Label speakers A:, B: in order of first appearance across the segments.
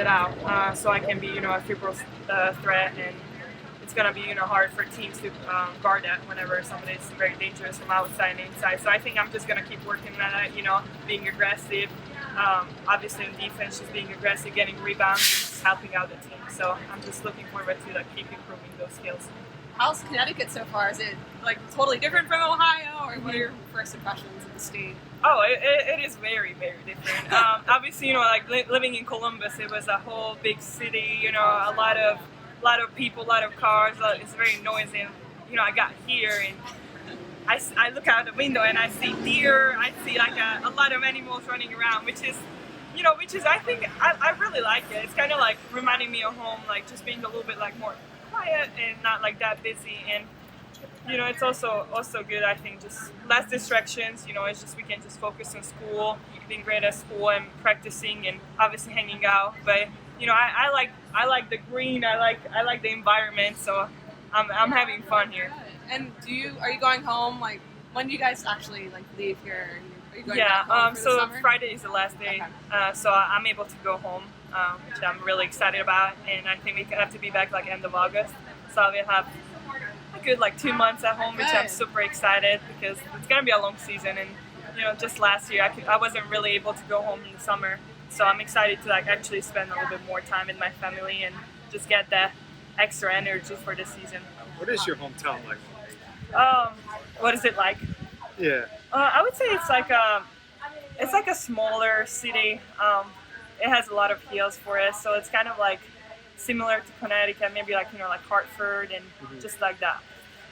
A: it out, so I can be, a triple threat, and it's gonna be, hard for teams to guard that whenever somebody's very dangerous from outside and inside. So I think I'm just gonna keep working on that, being aggressive. Obviously in defense, just being aggressive, getting rebounds, and just helping out the team. So I'm just looking forward to keep improving those skills.
B: How's Connecticut so far? Is it totally different from Ohio, or what are your first impressions of the state?
A: Oh, it is very, very different. Obviously, living in Columbus, it was a whole big city. A lot of people, a lot of cars. It's very noisy. I got here and I look out the window and I see deer. I see a lot of animals running around, which is I think I really like it. It's kind of reminding me of home, just being a little bit more quiet and not that busy. And it's also good, I think, just less distractions. It's just we can just focus on school, being great at school and practicing and obviously hanging out. But I like the green. I like the environment. So I'm having fun here.
B: And are you going home? When do you guys actually leave here? Are you going back home for the
A: so
B: summer?
A: Friday is the last day. Okay. So I'm able to go home, which I'm really excited about. And I think we have to be back end of August. So we'll have a good 2 months at home, which I'm super excited because it's gonna be a long season. And just last year I wasn't really able to go home in the summer. So I'm excited to actually spend a little bit more time with my family and just get that extra energy for the season.
C: What is your hometown like?
A: What is it like?
C: Yeah.
A: I would say it's like a smaller city. It has a lot of hills for us, so it's kind of similar to Connecticut, maybe Hartford and just like that.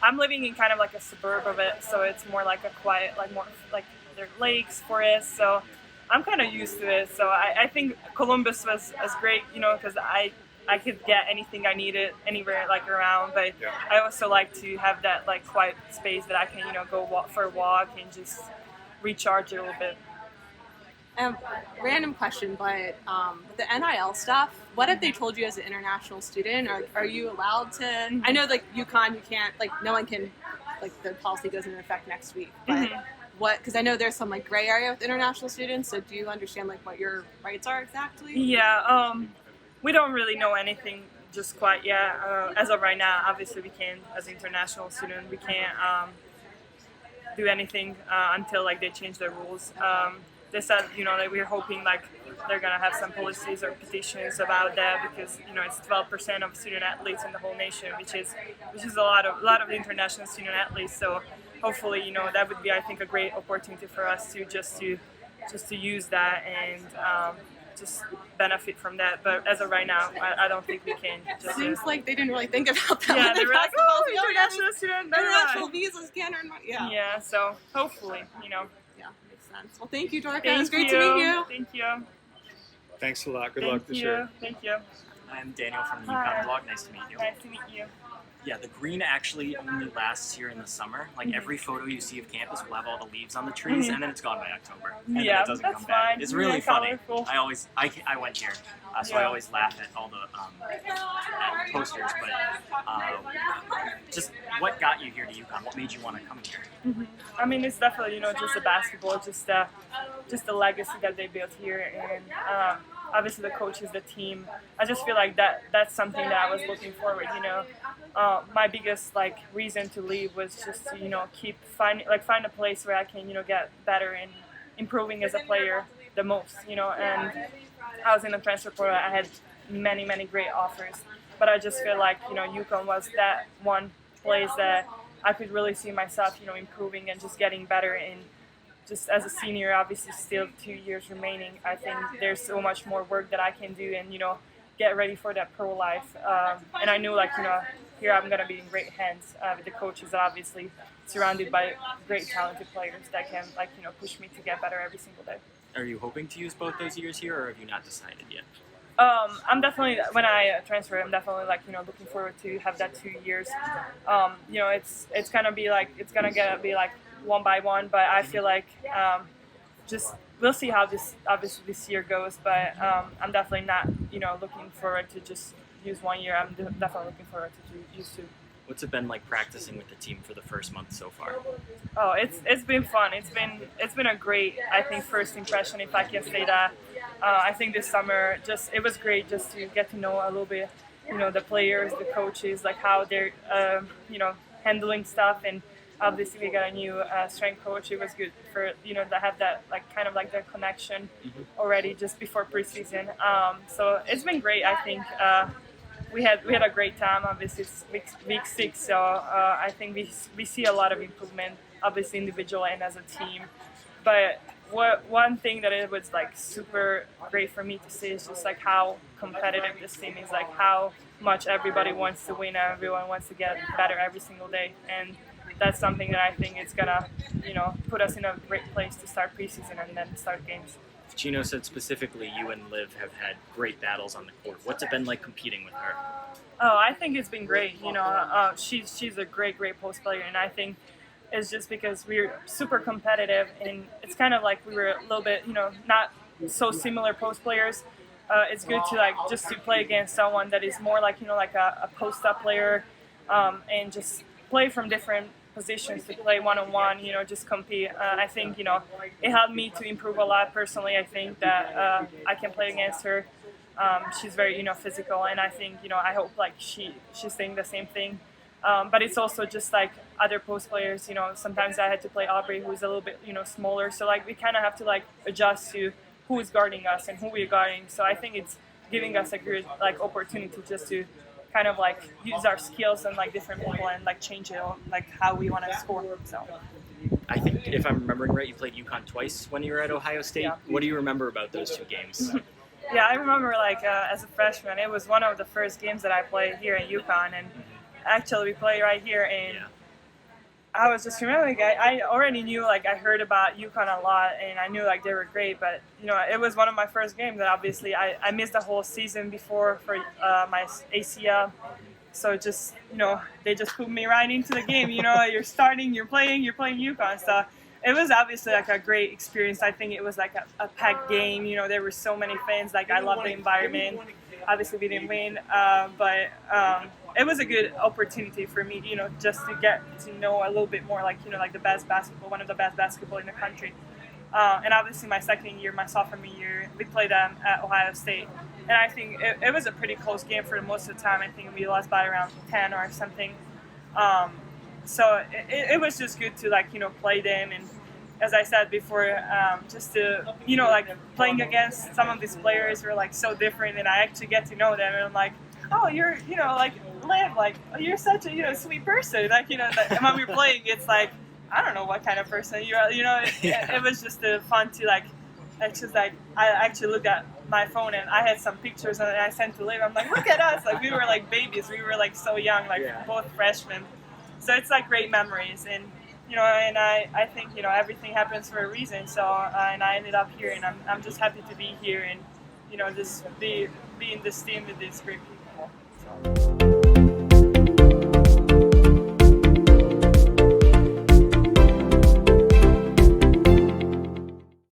A: I'm living in kind of a suburb of it, so it's more a quiet, more there are lakes for us. So I'm kind of used to it. So I think Columbus was great, because I could get anything I needed anywhere around, but yeah. I also like to have that quiet space that I can go for a walk and just recharge a little bit.
B: Random question, but the NIL stuff, what have they told you as an international student? Are you allowed to? Mm-hmm. I know UConn, you can't no one can the policy goes into effect next week, but what? Because I know there's some gray area with international students. So do you understand what your rights are exactly?
A: Yeah. We don't really know anything just quite yet. As of right now, obviously we can't, as an international student, we can't do anything until they change their rules. They said, we're hoping they're gonna have some policies or petitions about that because it's 12% of student athletes in the whole nation, which is a lot of international student athletes. So hopefully, that would be, I think, a great opportunity for us to just to use that and just benefit from that. But as of right now, I don't think we can.
B: Seems like they didn't really think about that.
A: Yeah, they were international student,
B: international visas can't earn money. Yeah.
A: Yeah. So hopefully,
B: Yeah, makes sense. Well, thank you, Dorka. It was great to meet you.
A: Thank you.
C: Thanks a lot. Good luck this year.
A: Thank you.
D: I'm Daniel from the UConn blog. Nice to meet you.
A: Nice to meet you.
D: Yeah, the green actually only lasts here in the summer. Every photo you see of campus will have all the leaves on the trees, and then it's gone by October. And then it doesn't come back.
A: Fine.
D: It's really funny.
A: Colorful.
D: I went here, so I always laugh at all the posters. But just what got you here to UConn? What made you want to come here?
A: Mm-hmm. I mean, it's definitely just the basketball, just the legacy that they built here, and obviously the coaches, the team. I just feel that's something that I was looking forward. My biggest reason to leave was just to keep find a place where I can get better and improving as a player the most. And I was in the transfer portal. I had many great offers, but I just feel UConn was that one place that I could really see myself improving and just getting better. And just as a senior, obviously still 2 years remaining, I think there's so much more work that I can do and get ready for that pro life. And I knew here I'm gonna be in great hands with the coaches, obviously surrounded by great talented players that can push me to get better every single day.
D: Are you hoping to use both those years here, or have you not decided yet?
A: I'm definitely, when I transfer, I'm definitely looking forward to have that 2 years. It's gonna be be one by one, but I feel just we'll see how this year goes. But I'm definitely not looking forward to just use 1 year. I'm definitely looking forward to use two.
D: What's it been like practicing with the team for the first month so far?
A: Oh, it's been fun. It's been a great, I think, first impression, if I can say that. I think this summer it was great just to get to know a little bit, the players, the coaches, like how they're, handling stuff. And obviously we got a new strength coach. It was good for, to have that kind of the connection already just before preseason. So it's been great. I think we had a great time. Obviously it's week 6, so I think we see a lot of improvement, obviously individual and as a team. But one thing that it was super great for me to see is just how competitive this team is, how much everybody wants to win, everyone wants to get better every single day, and that's something that I think is gonna, put us in a great place to start preseason and then start games.
D: Gino said specifically you and Liv have had great battles on the court. What's it been like competing with her?
A: Oh, I think it's been great. She's a great post player, and I think it's just because we're super competitive, and it's kind of like we were a little bit, not so similar post players. It's good to just to play against someone that is more a post-up player, and just play from different positions, to play one-on-one, just compete. I think, it helped me to improve a lot personally. I think that I can play against her. She's very, physical, and I think, I hope she's saying the same thing. But it's also just other post players, sometimes I had to play Aubrey, who's a little bit, smaller. So we kind of have to adjust to who is guarding us and who we're guarding. So I think it's giving us a good opportunity just to kind of use our skills and different people and change it how we want to score. So
D: I think if I'm remembering right, you played UConn twice when you were at Ohio State.
A: Yeah.
D: What do you remember about those 2 games?
A: Yeah, I remember as a freshman, it was one of the first games that I played here in UConn, and actually we played right here, and I was just remembering I already knew I heard about UConn a lot, and I knew they were great, but it was one of my first games, and obviously I missed the whole season before for my ACL, so just they just put me right into the game. You're starting, you're playing UConn, so it was obviously a great experience. I think it was a packed game. There were so many fans. I love the environment. Obviously we didn't win, but it was a good opportunity for me, just to get to know a little bit more, the best basketball, one of the best basketball in the country. And obviously my second year, my sophomore year, we played them at Ohio State. And I think it was a pretty close game for most of the time. I think we lost by around 10 or something. So it was just good to play them, and as I said before, just to playing against some of these players were so different, and I actually get to know them, and I'm oh, you're Liv, you're such a sweet person, and when we're playing, it's I don't know what kind of person you are, It was just fun to it's just I actually looked at my phone and I had some pictures and I sent to Liv. I'm look at us, we were babies, we were so young, both freshmen. So it's like great memories, and and I think everything happens for a reason. So and I ended up here, and I'm just happy to be here, and just be in this team with these great people. So.